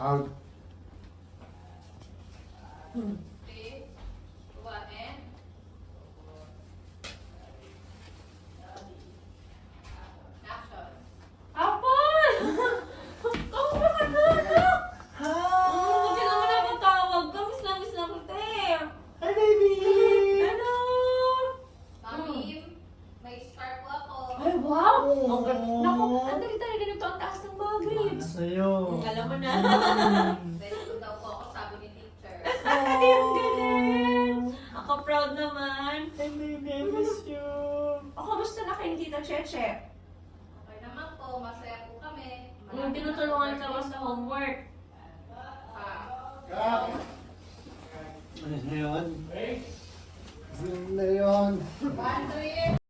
Out. 3, 2, 1, and... Action. Apple! Kamu ba ka na, anak? Buti naman napatawag ka. Miss na kita eh. Hi, baby! Ano? Mami, may scarf po ako. Ay, wow! Oh. Ang ganda. Naku, ang dali-dali ganito ang taas ng mga grapes. Sa'yo. Alam mo na. Dahil ko daw po ako sabi ni teacher. Ay, ang galing. Ako proud naman. Hi, baby, I miss you. Ako, gusto na kayo ni Tita Cheche. Okay naman po, masaya po kami. Yung tinutulungan ka ko sa homework. Ah, Ano na yun? Ano na yun? 1, 3,